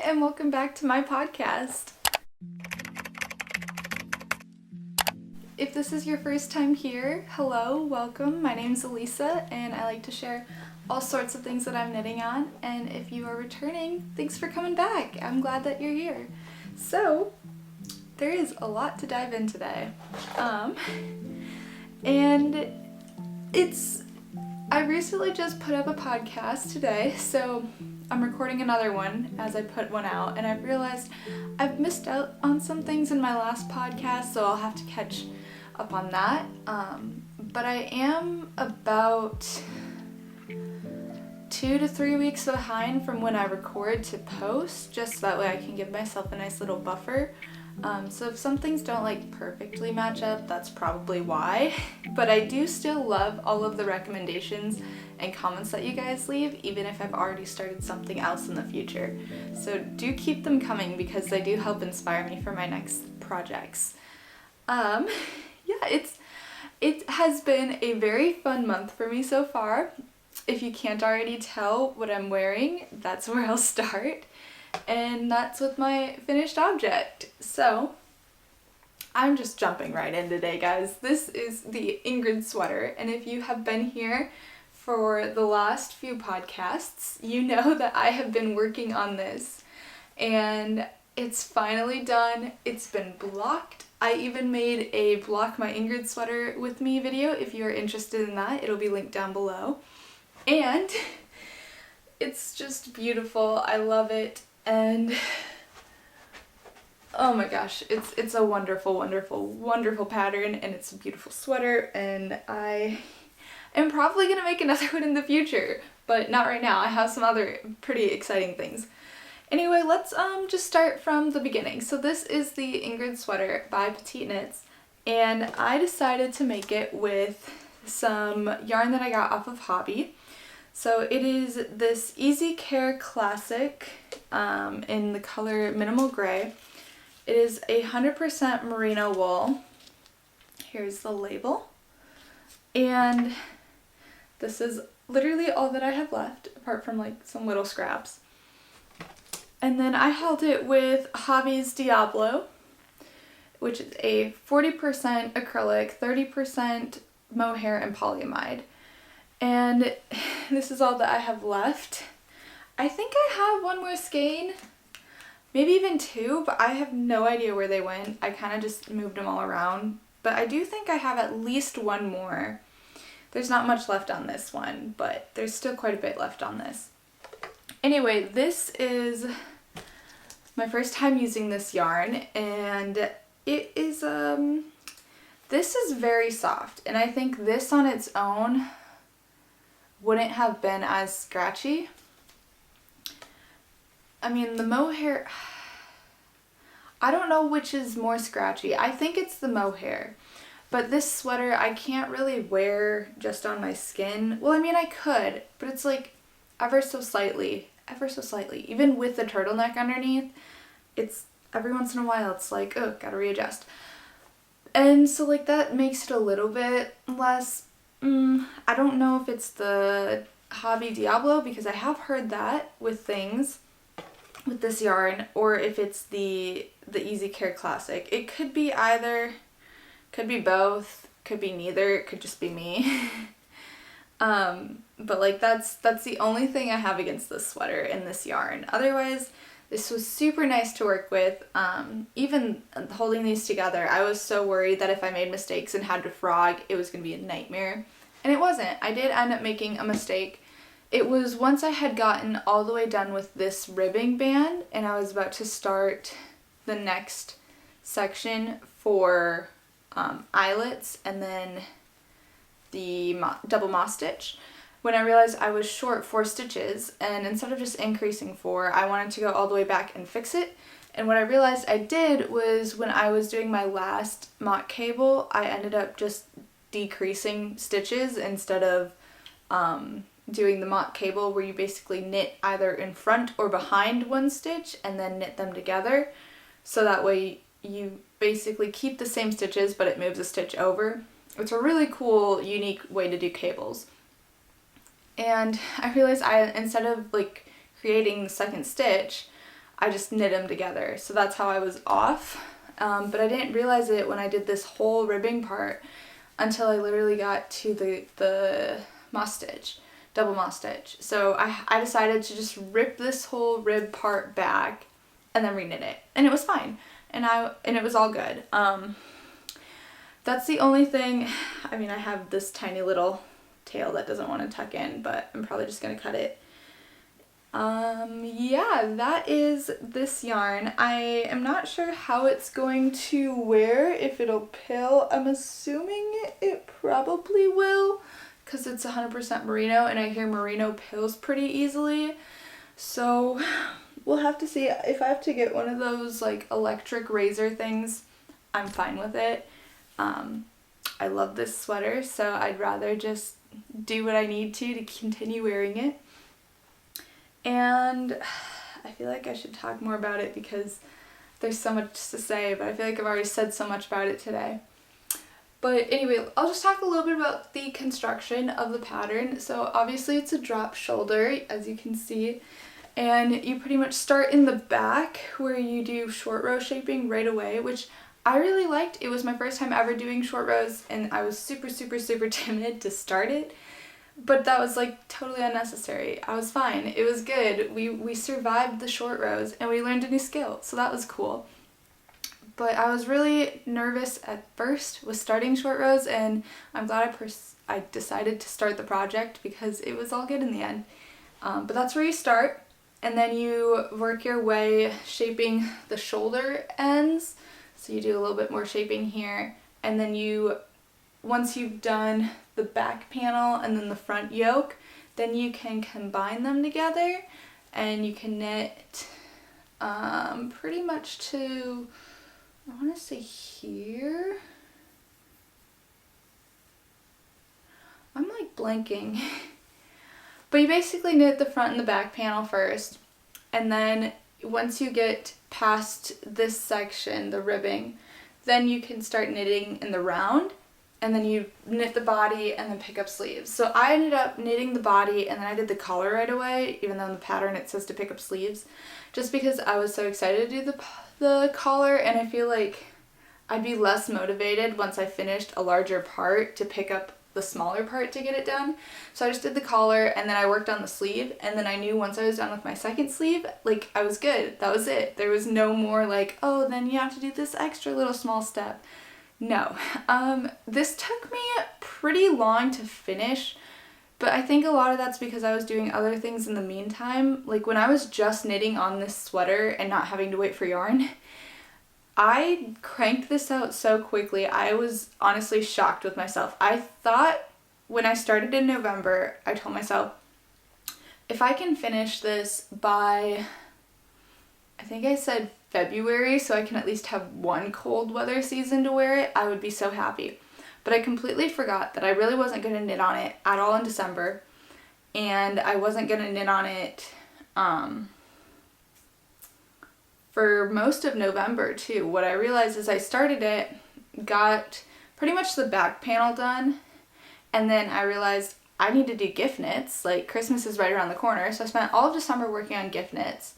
and welcome back to my podcast. If this is your first time here, hello, welcome. My name's Elisa, and I like to share all sorts of things that I'm knitting on. And if you are returning, thanks for coming back. I'm glad that you're here. So, there is a lot to dive in today. I recently just put up a podcast today, so I'm recording another one as I put one out, and I've realized I've missed out on some things in my last podcast, so I'll have to catch up on that. But I am about 2 to 3 weeks behind from when I record to post, just that way I can give myself a nice little buffer. So if some things don't perfectly match up, that's probably why. But I do still love all of the recommendations and comments that you guys leave, even if I've already started something else in the future. So do keep them coming because they do help inspire me for my next projects. It has been a very fun month for me so far. If you can't already tell what I'm wearing, that's where I'll start. And that's with my finished object. So, I'm just jumping right in today, guys. This is the Ingrid sweater, and if you have been here for the last few podcasts, you know that I have been working on this, and it's finally done. It's been blocked. I even made a Block My Ingrid Sweater With Me video. If you are interested in that, it'll be linked down below. And it's just beautiful. I love it. And oh my gosh, it's a wonderful, wonderful, wonderful pattern, and it's a beautiful sweater, and I am probably gonna make another one in the future, but not right now. I have some other pretty exciting things. Anyway, let's just start from the beginning. So this is the Ingrid sweater by Petite Knits, and I decided to make it with some yarn that I got off of Hobby. So it is this Easy Care Classic in the color Minimal Gray. It is 100% merino wool. Here's the label. And this is literally all that I have left, apart from some little scraps. And then I held it with Hobby's Diablo, which is a 40% acrylic, 30% mohair, and polyamide. And this is all that I have left. I think I have one more skein, maybe even two, but I have no idea where they went. I kind of just moved them all around, but I do think I have at least one more. There's not much left on this one, but there's still quite a bit left on this. Anyway, this is my first time using this yarn, and it is, this is very soft, and I think this on its own wouldn't have been as scratchy. I mean, the mohair, I don't know which is more scratchy. I think it's the mohair. But this sweater I can't really wear just on my skin. Well, I mean, I could, but it's ever so slightly. Even with the turtleneck underneath, it's every once in a while it's oh, gotta readjust. And so that makes it a little bit less, I don't know if it's the Hobby Diablo, because I have heard that with things with this yarn, or if it's the Easy Care Classic. It could be either, could be both, could be neither, it could just be me. But that's the only thing I have against this sweater and this yarn. Otherwise, this was super nice to work with. Even holding these together, I was so worried that if I made mistakes and had to frog, it was going to be a nightmare. And it wasn't. I did end up making a mistake. It was once I had gotten all the way done with this ribbing band, and I was about to start the next section for eyelets and then the double moss stitch, when I realized I was short 4 stitches, and instead of just increasing 4, I wanted to go all the way back and fix it. And what I realized I did was, when I was doing my last mock cable, I ended up just decreasing stitches instead of doing the mock cable, where you basically knit either in front or behind one stitch and then knit them together. So that way you basically keep the same stitches, but it moves a stitch over. It's a really cool, unique way to do cables. And I realized instead of creating the second stitch, I just knit them together. So that's how I was off. But I didn't realize it when I did this whole ribbing part until I literally got to the moss stitch, double moss stitch. So I decided to just rip this whole rib part back and then reknit it, and it was fine, and it was all good. That's the only thing. I mean, I have this tiny little tail that doesn't want to tuck in, but I'm probably just gonna cut it. Yeah, that is this yarn. I am not sure how it's going to wear, if it'll pill. I'm assuming it probably will, because it's 100% merino, and I hear merino pills pretty easily. So we'll have to see. If I have to get one of those like electric razor things, I'm fine with it. I love this sweater, so I'd rather just do what I need to continue wearing it. And I feel like I should talk more about it because there's so much to say, but I feel like I've already said so much about it today. But anyway, I'll just talk a little bit about the construction of the pattern. So obviously it's a drop shoulder, as you can see, and you pretty much start in the back where you do short row shaping right away, which I really liked. It was my first time ever doing short rows, and I was super timid to start it. But that was like totally unnecessary. I was fine. It was good. We survived the short rows and we learned a new skill, so that was cool. But I was really nervous at first with starting short rows, and I'm glad I decided to start the project because it was all good in the end. But that's where you start, and then you work your way shaping the shoulder ends. So you do a little bit more shaping here, and then once you've done the back panel and then the front yoke, then you can combine them together and you can knit pretty much to, I want to say here. I'm like blanking. But you basically knit the front and the back panel first, and then once you get past this section, the ribbing, then you can start knitting in the round, and then you knit the body and then pick up sleeves. So I ended up knitting the body and then I did the collar right away, even though in the pattern it says to pick up sleeves, just because I was so excited to do the collar, and I feel like I'd be less motivated once I finished a larger part to pick up the smaller part to get it done. So I just did the collar and then I worked on the sleeve, and then I knew once I was done with my second sleeve, like I was good. That was it. There was no more like, oh, then you have to do this extra little small step. No. This took me pretty long to finish, but I think a lot of that's because I was doing other things in the meantime. Like when I was just knitting on this sweater and not having to wait for yarn, I cranked this out so quickly. I was honestly shocked with myself. I thought when I started in November, I told myself, if I can finish this by, I think I said February, so I can at least have one cold weather season to wear it, I would be so happy. But I completely forgot that I really wasn't going to knit on it at all in December, and I wasn't going to knit on it for most of November too. What I realized is I started it, got pretty much the back panel done, and then I realized I need to do gift knits. Like Christmas is right around the corner, so I spent all of December working on gift knits.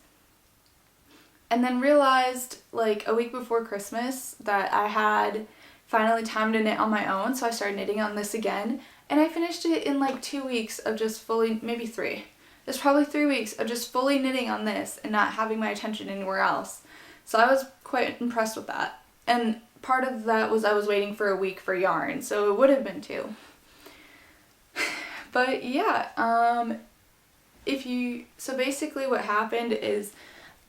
And then realized like a week before Christmas that I had finally time to knit on my own, so I started knitting on this again, and I finished it in like 2 weeks of just fully, maybe 3. It's probably 3 weeks of just fully knitting on this and not having my attention anywhere else. So I was quite impressed with that. And part of that was I was waiting for a week for yarn, so it would have been 2. But yeah, so basically what happened is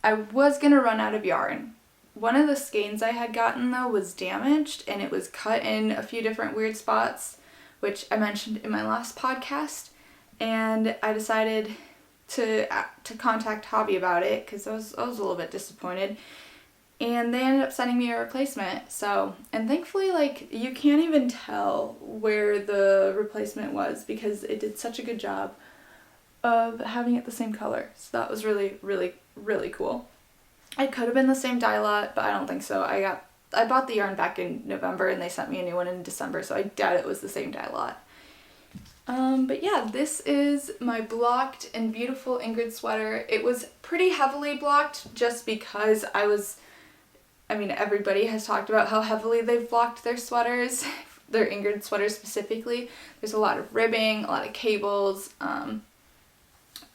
I was gonna run out of yarn. One of the skeins I had gotten though was damaged, and it was cut in a few different weird spots, which I mentioned in my last podcast, and I decided to contact Hobby about it because I was a little bit disappointed, and they ended up sending me a replacement. So, and thankfully, like, you can't even tell where the replacement was because it did such a good job of having it the same color. So that was really, really, really cool. It could have been the same dye lot, but I don't think so. I bought the yarn back in November and they sent me a new one in December, so I doubt it was the same dye lot. But yeah, this is my blocked and beautiful Ingrid sweater. It was pretty heavily blocked just because I mean, everybody has talked about how heavily they've blocked their sweaters, their Ingrid sweaters specifically. There's a lot of ribbing, a lot of cables, a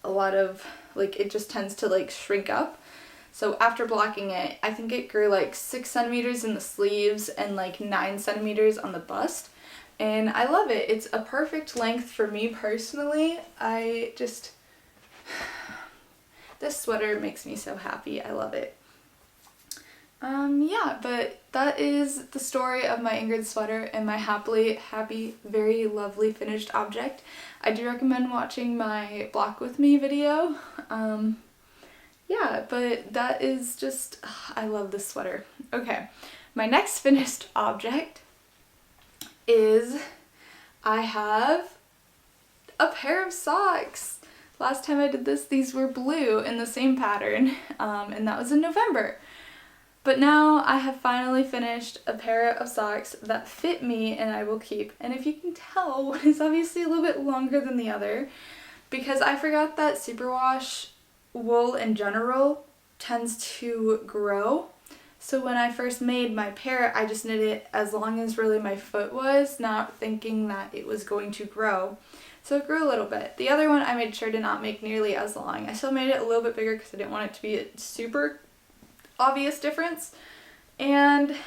lot of, like, it just tends to like shrink up. So after blocking it, I think it grew like 6 centimeters in the sleeves and like 9 centimeters on the bust. And I love it. It's a perfect length for me personally. This sweater makes me so happy. I love it. Yeah, but that is the story of my Ingrid sweater and my happy, very lovely finished object. I do recommend watching my block with me video. Yeah, but that is just, I love this sweater. Okay, my next finished object is I have a pair of socks. Last time I did this, these were blue in the same pattern, and that was in November. But now I have finally finished a pair of socks that fit me and I will keep. And if you can tell, one is obviously a little bit longer than the other because I forgot that superwash wool in general tends to grow. So when I first made my pair, I just knit it as long as really my foot was, not thinking that it was going to grow. So it grew a little bit. The other one I made sure to not make nearly as long. I still made it a little bit bigger because I didn't want it to be a super obvious difference. And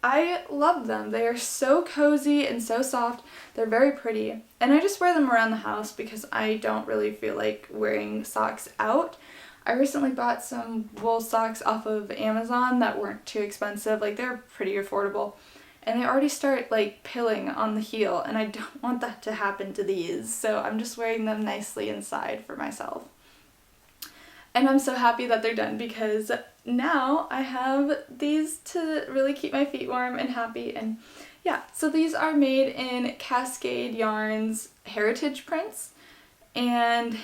I love them. They are so cozy and so soft. They're very pretty. And I just wear them around the house because I don't really feel like wearing socks out. I recently bought some wool socks off of Amazon that weren't too expensive. Like, they're pretty affordable. And they already start like pilling on the heel, and I don't want that to happen to these. So I'm just wearing them nicely inside for myself. And I'm so happy that they're done because now I have these to really keep my feet warm and happy. And yeah, so these are made in Cascade Yarns Heritage prints, and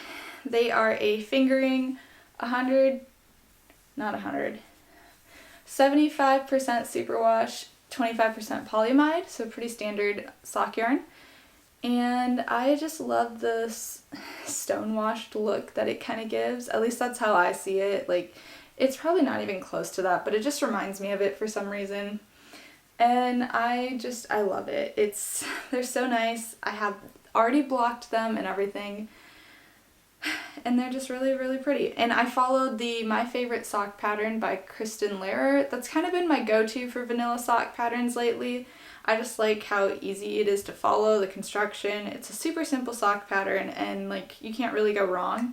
they are a fingering 75% superwash, 25% polyamide, so pretty standard sock yarn. And I just love this stonewashed look that it kind of gives. At least that's how I see it. Like, it's probably not even close to that, but it just reminds me of it for some reason. And I love it. They're so nice. I have already blocked them and everything. And they're just really, really pretty. And I followed the My Favorite Sock pattern by Kristen Lehrer. That's kind of been my go-to for vanilla sock patterns lately. I just like how easy it is to follow the construction. It's a super simple sock pattern and like you can't really go wrong.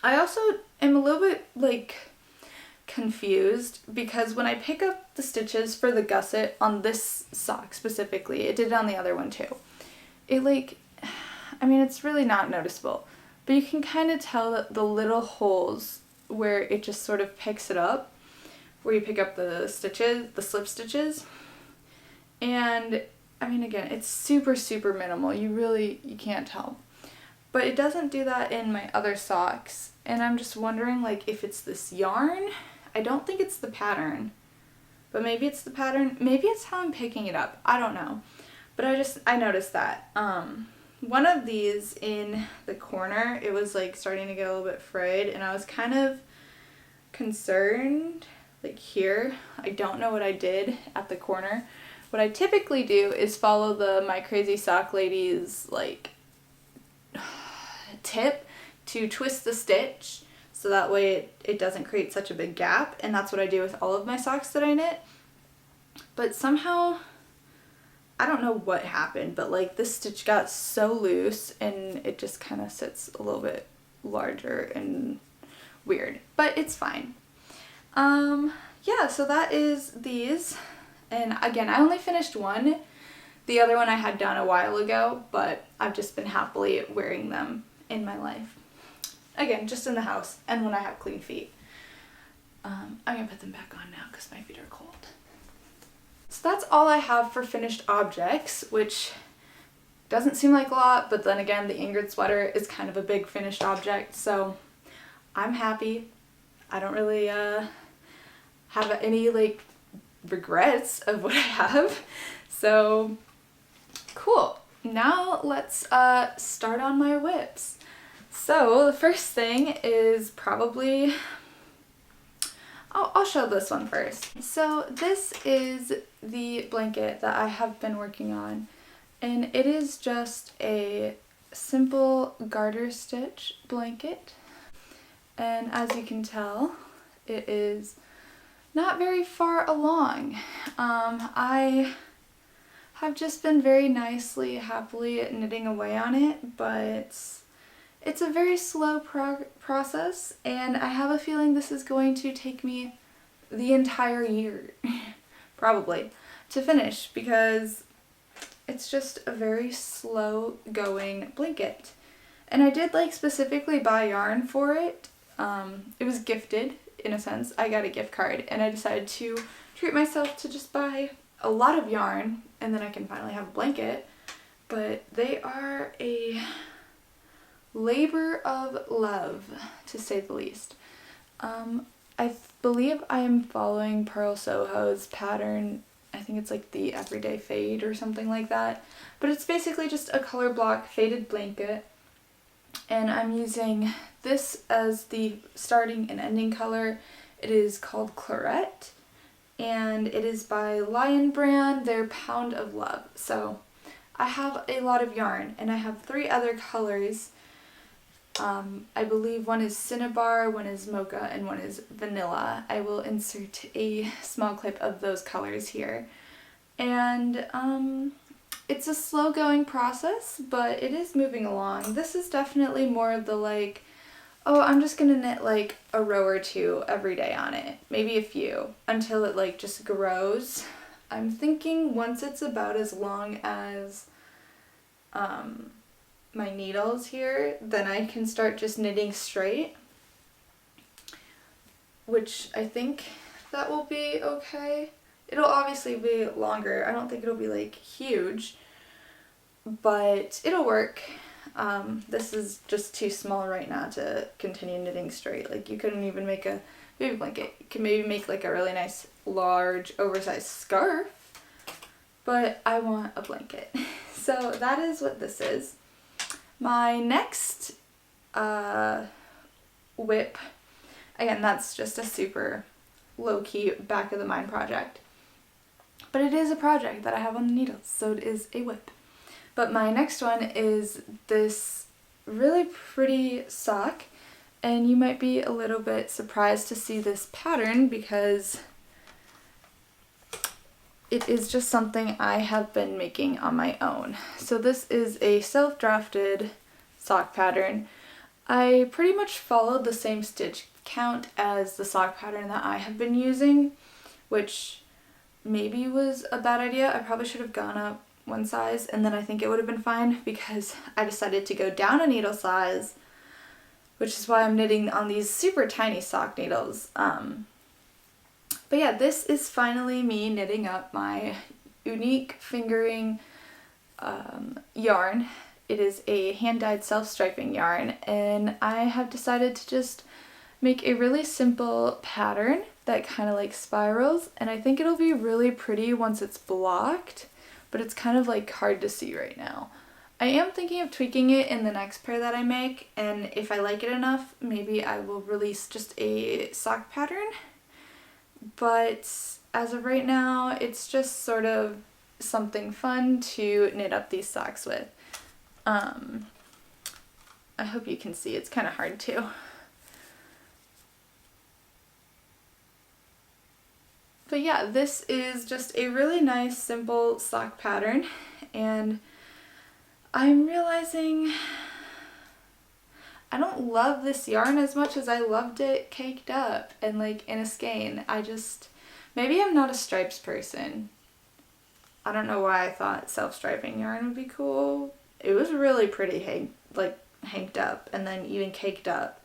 I also am a little bit like confused because when I pick up the stitches for the gusset on this sock specifically, it did it on the other one too. It's really not noticeable, but you can kind of tell that the little holes where it just sort of picks it up, where you pick up the stitches, the slip stitches. And again, it's super, super minimal. You can't tell. But it doesn't do that in my other socks. And I'm just wondering, like, if it's this yarn. I don't think it's the pattern. But maybe it's the pattern. Maybe it's how I'm picking it up. I don't know. But I noticed that. One of these in the corner, it was, like, starting to get a little bit frayed. And I was kind of concerned, like, here. I don't know what I did at the corner. What I typically do is follow the My Crazy Sock Lady's like tip to twist the stitch so that way it doesn't create such a big gap, and that's what I do with all of my socks that I knit. But somehow, I don't know what happened, but like this stitch got so loose and it just kind of sits a little bit larger and weird, but it's fine. Yeah, so that is these. And again, I only finished one. The other one I had done a while ago, but I've just been happily wearing them in my life. Again, just in the house and when I have clean feet. I'm going to put them back on now because my feet are cold. So that's all I have for finished objects, which doesn't seem like a lot, but then again, the Ingrid sweater is kind of a big finished object, so I'm happy. I don't really have any regrets of what I have. So cool. now let's start on my whips. So the first thing is probably, I'll show this one first. So this is the blanket that I have been working on, and it is just a simple garter stitch blanket. And as you can tell, it is not very far along. I have just been very nicely, happily knitting away on it, but it's a very slow process, and I have a feeling this is going to take me the entire year, probably, to finish, because it's just a very slow going blanket. And I did like specifically buy yarn for it. It was gifted, in a sense. I got a gift card, and I decided to treat myself to just buy a lot of yarn, and then I can finally have a blanket. But they are a labor of love, to say the least. I believe I am following Pearl Soho's pattern. I think it's like the Everyday Fade or something like that. But it's basically just a color block faded blanket. And I'm using this as the starting and ending color. It is called Claret, and it is by Lion Brand, their Pound of Love. So I have a lot of yarn, and I have 3 other colors. I believe one is Cinnabar, one is Mocha, and one is Vanilla. I will insert a small clip of those colors here. And it's a slow going process, but it is moving along. This is definitely more of the like, oh, I'm just gonna knit like a row or 2 every day on it. Maybe a few, until it like just grows. I'm thinking once it's about as long as my needles here, then I can start just knitting straight, which I think that will be okay. It'll obviously be longer. I don't think it'll be like huge, but it'll work. This is just too small right now to continue knitting straight. Like, you couldn't even make a baby blanket. You can maybe make like a really nice large oversized scarf, but I want a blanket. So that is what this is. My next whip, again, that's just a super low-key back of the mind project, but it is a project that I have on the needles, so it is a whip. But my next one is this really pretty sock, and you might be a little bit surprised to see this pattern because it is just something I have been making on my own. So this is a self-drafted sock pattern. I pretty much followed the same stitch count as the sock pattern that I have been using, which maybe was a bad idea. I probably should have gone up one size, and then I think it would have been fine, because I decided to go down a needle size, which is why I'm knitting on these super tiny sock needles. But yeah, this is finally me knitting up my unique fingering yarn. It is a hand-dyed self-striping yarn, and I have decided to just make a really simple pattern that kind of like spirals, and I think it'll be really pretty once it's blocked, but it's kind of like hard to see right now. I am thinking of tweaking it in the next pair that I make, and if I like it enough, maybe I will release just a sock pattern. But as of right now, it's just sort of something fun to knit up these socks with. I hope you can see, it's kind of hard to. But yeah, this is just a really nice, simple sock pattern, and I'm realizing I don't love this yarn as much as I loved it caked up and like in a skein. Maybe I'm not a stripes person. I don't know why I thought self-striping yarn would be cool. It was really pretty hanked up and then even caked up.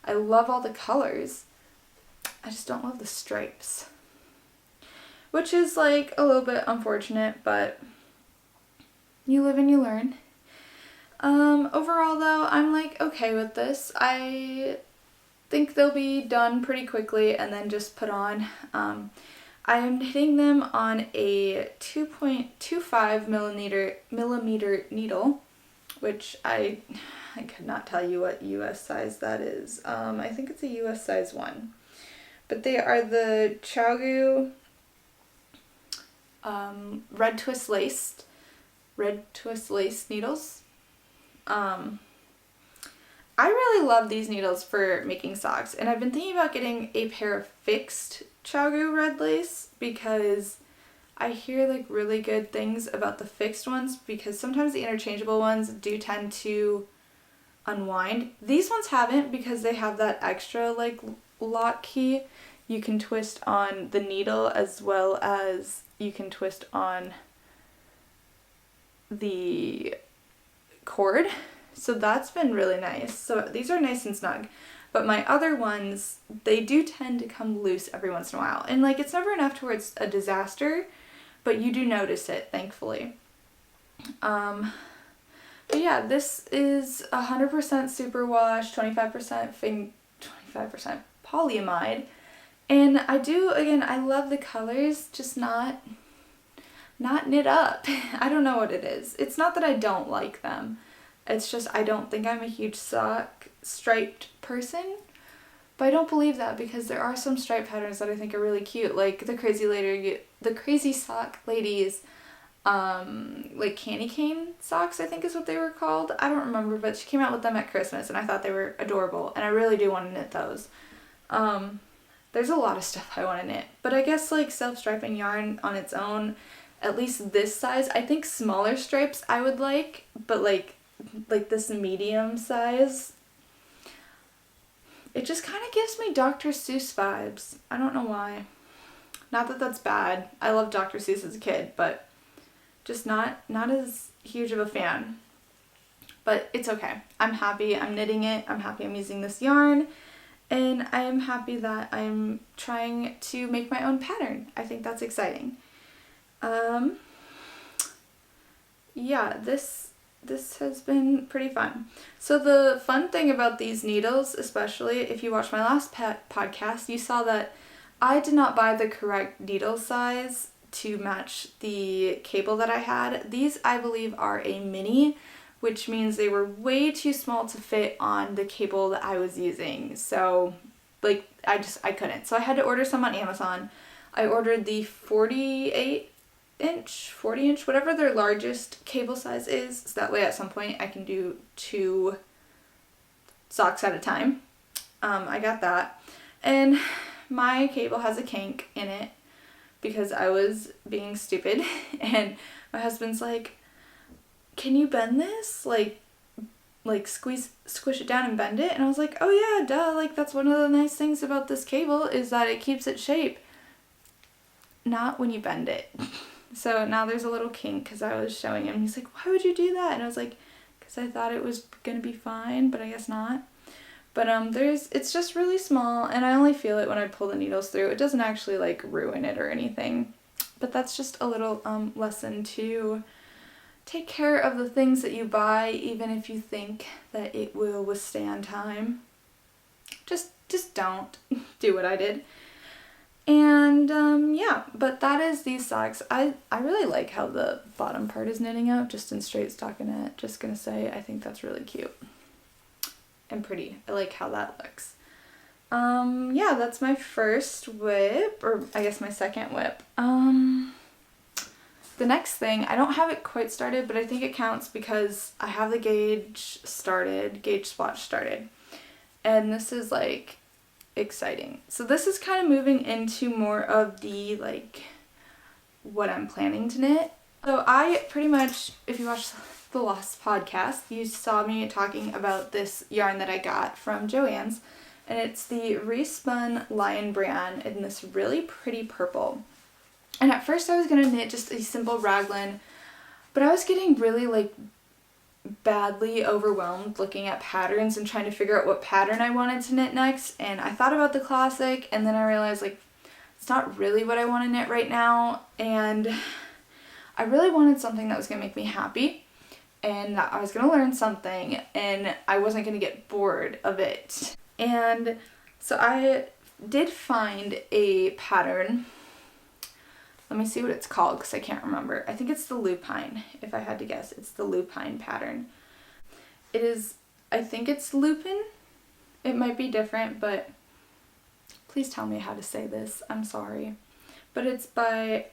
I love all the colors. I just don't love the stripes, which is like a little bit unfortunate, but you live and you learn. Overall though, I'm like okay with this. I think they'll be done pretty quickly and then just put on. I am knitting them on a 2.25 millimeter needle, which I could not tell you what US size that is. I think it's a US size 1. But they are the ChiaoGoo red twist lace needles. I really love these needles for making socks, and I've been thinking about getting a pair of fixed ChiaoGoo red lace because I hear like really good things about the fixed ones, because sometimes the interchangeable ones do tend to unwind. These ones haven't, because they have that extra like lock key. You can twist on the needle as well as you can twist on the cord. So that's been really nice. So these are nice and snug. But my other ones, they do tend to come loose every once in a while. And like, it's never enough to where it's a disaster, but you do notice it, thankfully. But yeah, this is 100% superwash, 25% polyamide. And I do, again, I love the colors, just not knit up. I don't know what it is. It's not that I don't like them. It's just I don't think I'm a huge sock striped person. But I don't believe that, because there are some stripe patterns that I think are really cute, like the crazy sock ladies, like candy cane socks, I think is what they were called. I don't remember, but she came out with them at Christmas and I thought they were adorable, and I really do want to knit those. There's a lot of stuff I want to knit, but I guess like self-striping yarn on its own, at least this size, I think smaller stripes I would like, but like this medium size, it just kind of gives me Dr. Seuss vibes. I don't know why. Not that that's bad. I loved Dr. Seuss as a kid, but just not as huge of a fan. But it's okay. I'm happy I'm knitting it. I'm happy I'm using this yarn. And I am happy that I'm trying to make my own pattern. I think that's exciting. Yeah, this has been pretty fun. So the fun thing about these needles, especially if you watched my last podcast, you saw that I did not buy the correct needle size to match the cable that I had. These, I believe, are a mini, which means they were way too small to fit on the cable that I was using. So like I couldn't. So I had to order some on Amazon. I ordered the 40 inch, whatever their largest cable size is, so that way at some point I can do 2 socks at a time. I got that. And my cable has a kink in it because I was being stupid, and my husband's like, can you bend this? Like squish it down and bend it? And I was like, oh yeah, duh, like that's one of the nice things about this cable is that it keeps its shape. Not when you bend it. So now there's a little kink because I was showing him. He's like, why would you do that? And I was like, because I thought it was going to be fine, but I guess not. But it's just really small, and I only feel it when I pull the needles through. It doesn't actually like ruin it or anything. But that's just a little lesson to take care of the things that you buy, even if you think that it will withstand time. Just don't do what I did. And yeah, but that is these socks. I really like how the bottom part is knitting up just in straight stockinette. Just gonna say, I think that's really cute and pretty. I like how that looks. Yeah, that's my first whip, or I guess my second whip. The next thing, I don't have it quite started, but I think it counts because I have the gauge swatch started. And this is like exciting. So this is kind of moving into more of the like what I'm planning to knit. So I pretty much, if you watched the last podcast, you saw me talking about this yarn that I got from Joann's, and it's the Respun Lion brand in this really pretty purple. And at first I was gonna knit just a simple raglan, but I was getting really like badly overwhelmed looking at patterns and trying to figure out what pattern I wanted to knit next. And I thought about the classic, and then I realized like it's not really what I want to knit right now, and I really wanted something that was gonna make me happy and that I was gonna learn something and I wasn't gonna get bored of it. And so I did find a pattern Let me see what it's called because I can't remember. I think it's the lupine. If I had to guess, it's the lupine pattern. It is, I think it's lupin. It might be different, but please tell me how to say this. I'm sorry. But it's by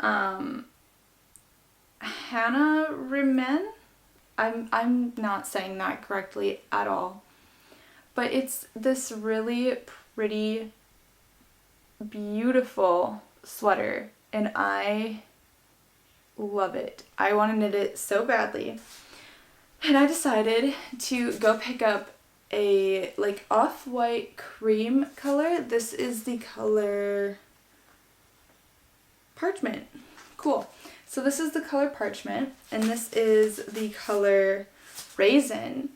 Hannah Rimen. I'm not saying that correctly at all. But it's this really pretty, beautiful sweater, and I love it. I want to knit it so badly. And I decided to go pick up a like off-white cream color. This is the color Parchment. Cool. So this is the color Parchment, and this is the color Raisin.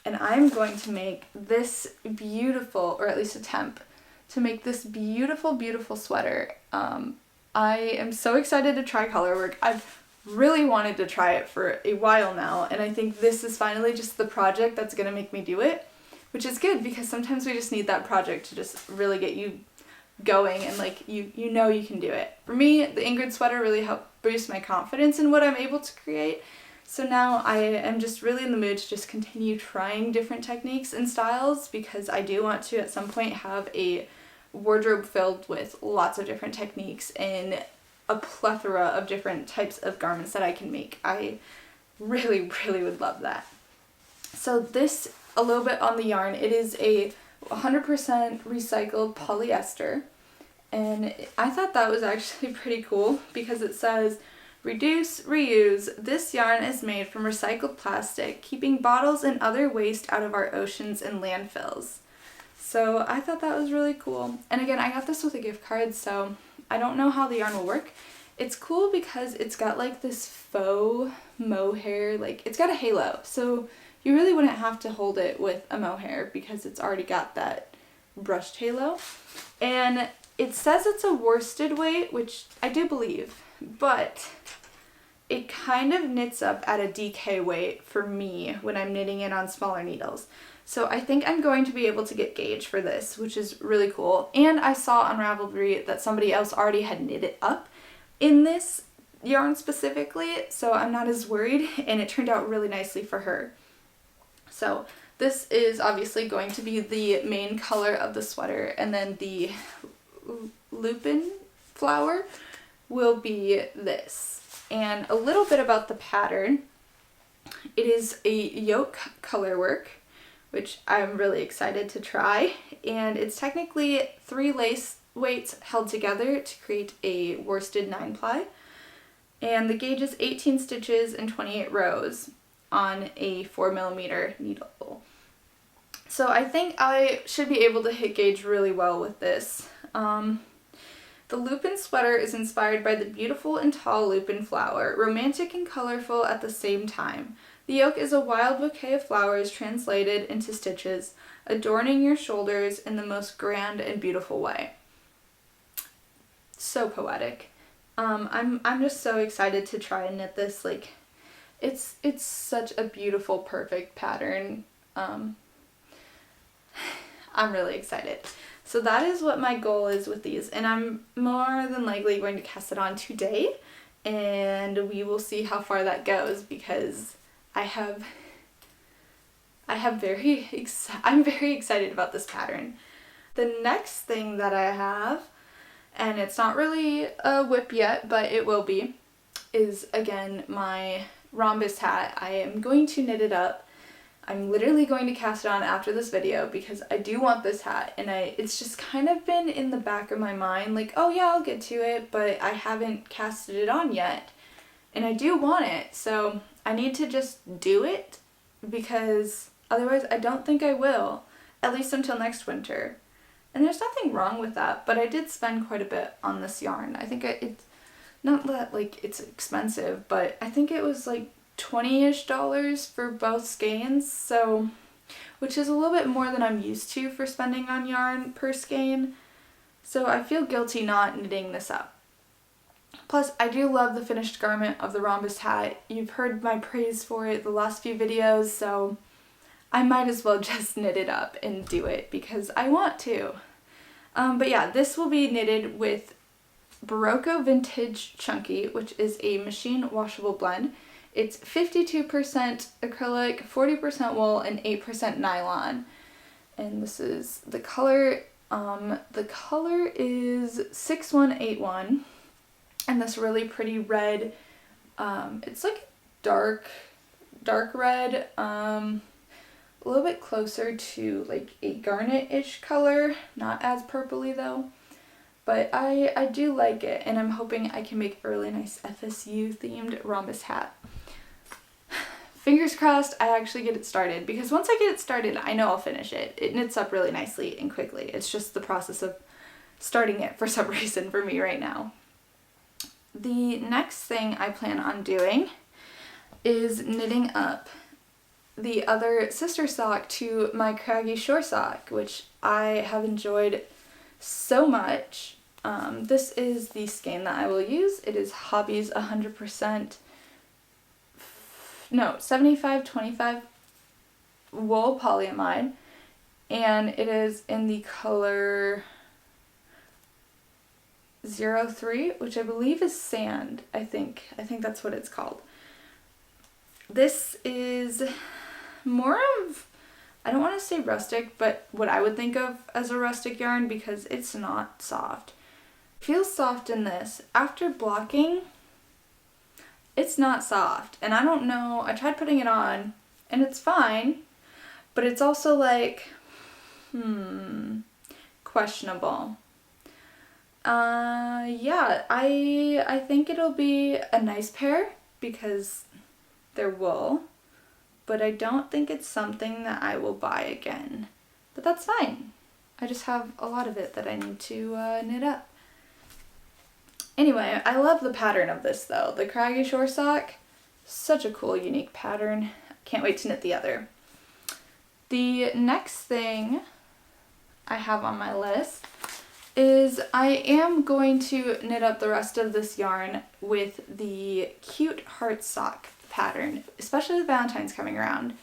And I'm going to make this beautiful, or at least attempt to make this beautiful, beautiful sweater. I am so excited to try color work. I've really wanted to try it for a while now, and I think this is finally just the project that's going to make me do it, which is good because sometimes we just need that project to just really get you going and like you know you can do it. For me, the Ingrid sweater really helped boost my confidence in what I'm able to create. So now I am just really in the mood to just continue trying different techniques and styles because I do want to at some point have a wardrobe filled with lots of different techniques and a plethora of different types of garments that I can make. I really, really would love that. So this, a little bit on the yarn, it is a 100% recycled polyester, and I thought that was actually pretty cool because it says, reduce, reuse, this yarn is made from recycled plastic, keeping bottles and other waste out of our oceans and landfills. So I thought that was really cool. And again, I got this with a gift card, so I don't know how the yarn will work. It's cool because it's got like this faux mohair, like it's got a halo, so you really wouldn't have to hold it with a mohair because it's already got that brushed halo. And it says it's a worsted weight, which I do believe, but it kind of knits up at a DK weight for me when I'm knitting it on smaller needles. So I think I'm going to be able to get gauge for this, which is really cool. And I saw on Ravelry that somebody else already had knit it up in this yarn specifically, so I'm not as worried, and it turned out really nicely for her. So this is obviously going to be the main color of the sweater, and then the lupin flower will be this. And a little bit about the pattern. It is a yoke color work, which I'm really excited to try, and it's technically 3 lace weights held together to create a worsted 9-ply, and the gauge is 18 stitches and 28 rows on a 4mm needle. So I think I should be able to hit gauge really well with this. The lupin sweater is inspired by the beautiful and tall lupin flower, romantic and colorful at the same time. The yoke is a wild bouquet of flowers translated into stitches, adorning your shoulders in the most grand and beautiful way. So poetic. I'm just so excited to try and knit this. Like, it's such a beautiful, perfect pattern. I'm really excited. So that is what my goal is with these, and I'm more than likely going to cast it on today, and we will see how far that goes because I'm very excited about this pattern. The next thing that I have, and it's not really a whip yet, but it will be, is again my rhombus hat. I am going to knit it up. I'm literally going to cast it on after this video because I do want this hat, and it's just kind of been in the back of my mind like, oh yeah, I'll get to it, but I haven't casted it on yet, and I do want it, so I need to just do it because otherwise I don't think I will, at least until next winter. And there's nothing wrong with that, but I did spend quite a bit on this yarn. I think it's not that like it's expensive, but I think it was like $20-ish for both skeins, so which is a little bit more than I'm used to for spending on yarn per skein. So I feel guilty not knitting this up. Plus, I do love the finished garment of the rhombus hat. You've heard my praise for it the last few videos, so I might as well just knit it up and do it because I want to. But yeah, this will be knitted with Barocco Vintage Chunky, which is a machine washable blend. It's 52% acrylic, 40% wool, and 8% nylon. And this is the color. The color is 6181, and this really pretty red. It's like dark red. A little bit closer to like a garnet-ish color, not as purpley though. But I do like it, and I'm hoping I can make a really nice FSU themed rhombus hat. Fingers crossed I actually get it started, because once I get it started, I know I'll finish it. It knits up really nicely and quickly. It's just the process of starting it for some reason for me right now. The next thing I plan on doing is knitting up the other sister sock to my Craggy Shore sock, which I have enjoyed so much. This is the skein that I will use. It is Hobbies 75-25 wool polyamide, and it is in the color 03, which I believe is sand. I think that's what it's called. This is more of, I don't want to say rustic, but what I would think of as a rustic yarn, because it's not soft. It feels soft in this. After blocking, it's not soft. And I don't know, I tried putting it on and it's fine, but it's also like, questionable. Yeah, I think it'll be a nice pair because they're wool, but I don't think it's something that I will buy again. But that's fine. I just have a lot of it that I need to knit up. Anyway, I love the pattern of this though. The Craggy Shore sock, such a cool, unique pattern. Can't wait to knit the other. The next thing I have on my list is I am going to knit up the rest of this yarn with the cute heart sock pattern, especially with Valentine's coming around.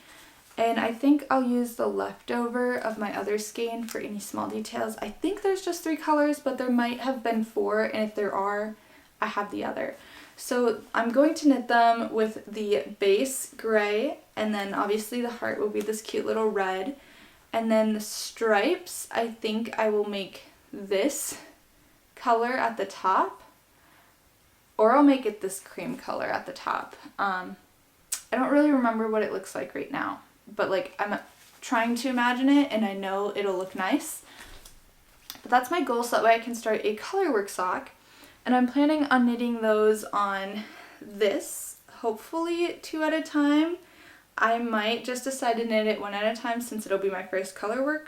And I think I'll use the leftover of my other skein for any small details. I think there's just 3 colors, but there might have been 4, and if there are, I have the other. So I'm going to knit them with the base gray, and then obviously the heart will be this cute little red. And then the stripes, I think I will make this color at the top, or I'll make it this cream color at the top. I don't really remember what it looks like right now, but like I'm trying to imagine it and I know it'll look nice. But that's my goal, so that way I can start a colorwork sock. And I'm planning on knitting those on this, hopefully 2 at a time. I might just decide to knit it 1 at a time since it'll be my first colorwork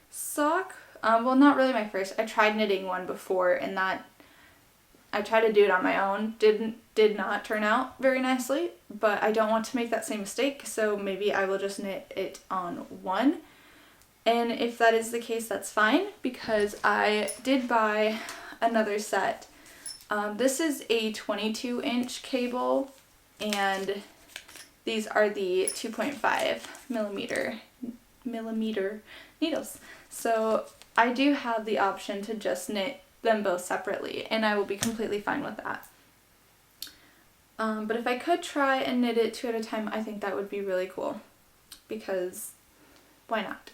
sock. Well, not really my first. I tried knitting one before, and that I tried to do it on my own. Did not turn out very nicely, but I don't want to make that same mistake, so maybe I will just knit it on one. And if that is the case, that's fine, because I did buy another set. This is a 22-inch cable, and these are the 2.5 millimeter needles. So I do have the option to just knit them both separately, and I will be completely fine with that. But if I could try and knit it 2 at a time, I think that would be really cool, because why not?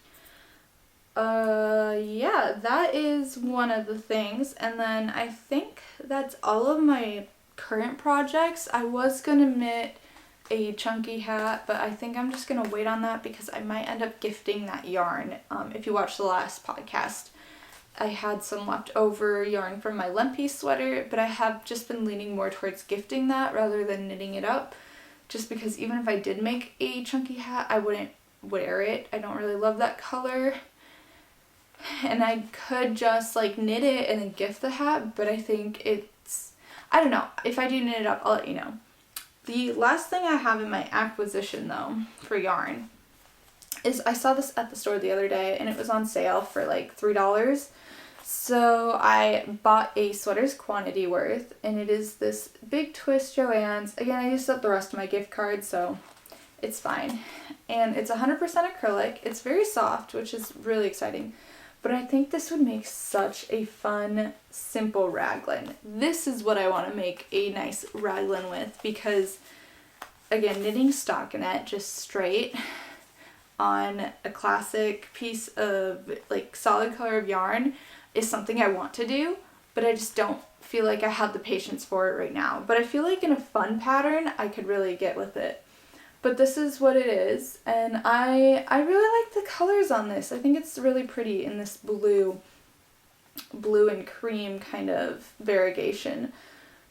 Yeah, that is one of the things, and then I think that's all of my current projects. I was gonna knit a chunky hat, but I think I'm just gonna wait on that because I might end up gifting that yarn. If you watched the last podcast, I had some leftover yarn from my Lempy sweater, but I have just been leaning more towards gifting that rather than knitting it up, just because even if I did make a chunky hat, I wouldn't wear it. I don't really love that color, and I could just like knit it and then gift the hat, but I think it's, I don't know. If I do knit it up, I'll let you know. The last thing I have in my acquisition though for yarn is I saw this at the store the other day and it was on sale for like $3. So I bought a sweater's quantity worth, and it is this big twist Joann's. Again, I used up the rest of my gift card, so it's fine. And it's 100% acrylic. It's very soft, which is really exciting. but I think this would make such a fun, simple raglan. This is what I want to make a nice raglan with, because again, knitting stockinette just straight on a classic piece of like solid color of yarn is something I want to do, but I just don't feel like I have the patience for it right now. But I feel like in a fun pattern, I could really get with it. But this is what it is, and I really like the colors on this. I think it's really pretty in this blue and cream kind of variegation.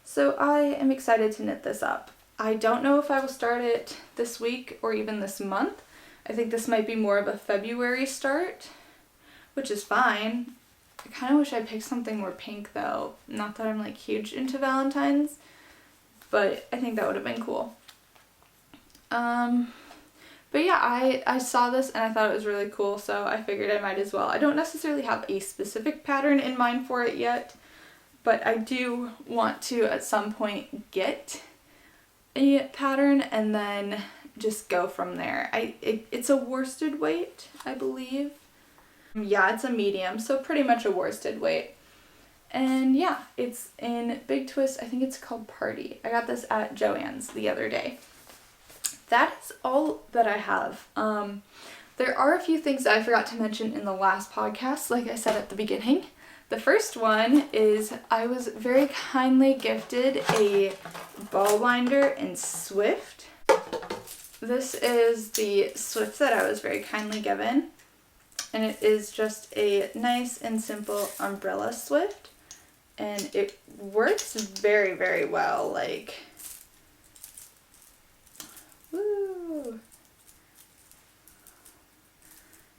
So I am excited to knit this up. I don't know if I will start it this week or even this month. I think this might be more of a February start, which is fine. I kind of wish I picked something more pink though. Not that I'm like huge into Valentine's, but I think that would have been cool. But yeah, I saw this and I thought it was really cool, so I figured I might as well. I don't necessarily have a specific pattern in mind for it yet, but I do want to at some point get a pattern and then just go from there. It's a worsted weight, I believe. Yeah, it's a medium, so pretty much a worsted weight. And yeah, it's in Big Twist. I think it's called Party. I got this at Joann's the other day. That is all that I have. There are a few things that I forgot to mention in the last podcast, like I said at the beginning. The first one is I was very kindly gifted a ball winder in Swift. This is the Swift that I was very kindly given, and it is just a nice and simple umbrella Swift, and it works very, very well. Like, woo!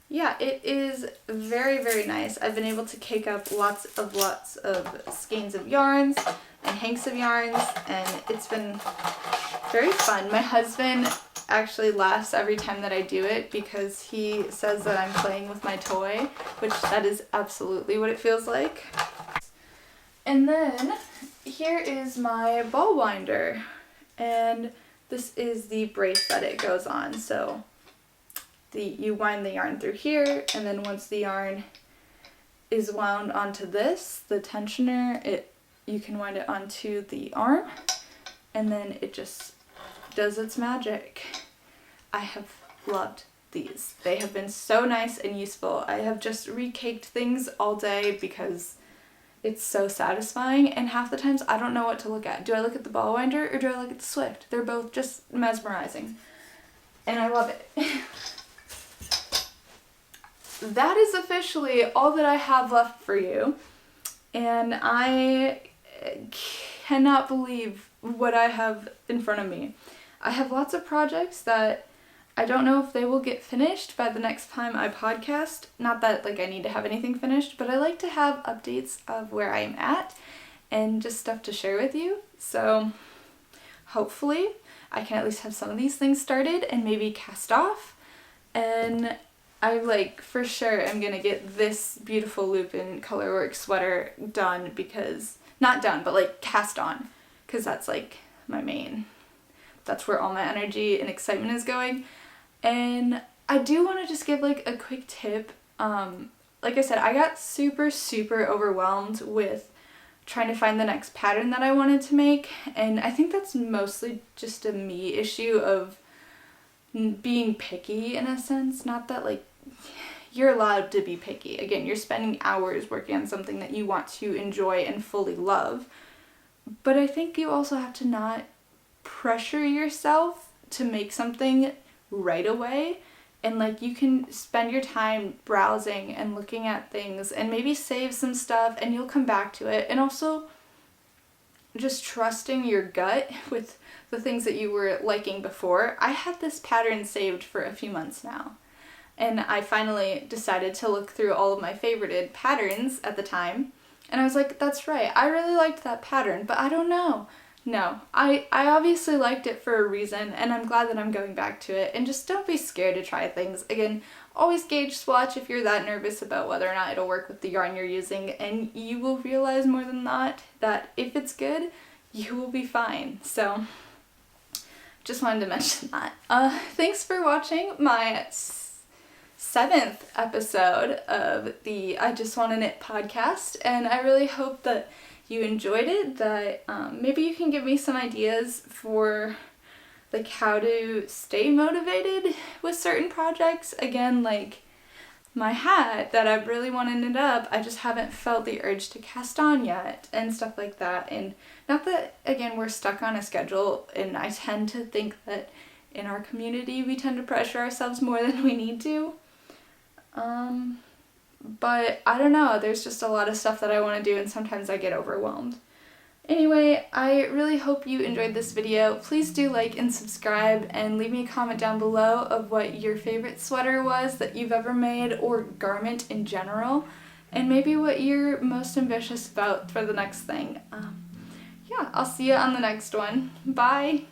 Yeah, it is very, very nice. I've been able to cake up lots of skeins of yarns and hanks of yarns, and it's been very fun. My husband actually laughs every time that I do it because he says that I'm playing with my toy, which that is absolutely what it feels like. And then here is my ball winder, and this is the brace that it goes on. So you wind the yarn through here, and then once the yarn is wound onto this, the tensioner, you can wind it onto the arm, and then it just does its magic. I have loved these. They have been so nice and useful. I have just recaked things all day because it's so satisfying, and half the times I don't know what to look at. Do I look at the ball winder or do I look at the Swift? They're both just mesmerizing, and I love it. That is officially all that I have left for you, and I cannot believe what I have in front of me. I have lots of projects that I don't know if they will get finished by the next time I podcast. Not that like I need to have anything finished, but I like to have updates of where I am at and just stuff to share with you. So hopefully I can at least have some of these things started and maybe cast off, and I like for sure am gonna get this beautiful loop and colorwork sweater done, because not done, but like cast on, because that's like my main, that's where all my energy and excitement is going. And I do want to just give like a quick tip. Like I said, I got super overwhelmed with trying to find the next pattern that I wanted to make, and I think that's mostly just a me issue of being picky in a sense. Not that like you're allowed to be picky. Again, you're spending hours working on something that you want to enjoy and fully love. But I think you also have to not pressure yourself to make something right away. And like you can spend your time browsing and looking at things and maybe save some stuff and you'll come back to it. And also just trusting your gut with the things that you were liking before. I had this pattern saved for a few months now, and I finally decided to look through all of my favorited patterns at the time, and I was like, that's right, I really liked that pattern, but I don't know. No, I obviously liked it for a reason, and I'm glad that I'm going back to it. And just don't be scared to try things. Again, always gauge swatch if you're that nervous about whether or not it'll work with the yarn you're using, and you will realize more than not that if it's good, you will be fine. So just wanted to mention that. Thanks for watching my 7th episode of the I Just Want to Knit podcast, and I really hope that you enjoyed it, that maybe you can give me some ideas for like how to stay motivated with certain projects. Again, like my hat that I really want to knit up, I just haven't felt the urge to cast on yet and stuff like that. And not that, again, we're stuck on a schedule, and I tend to think that in our community we tend to pressure ourselves more than we need to. But I don't know, there's just a lot of stuff that I want to do and sometimes I get overwhelmed. Anyway, I really hope you enjoyed this video. Please do like and subscribe and leave me a comment down below of what your favorite sweater was that you've ever made, or garment in general, and maybe what you're most ambitious about for the next thing. Yeah, I'll see you on the next one. Bye!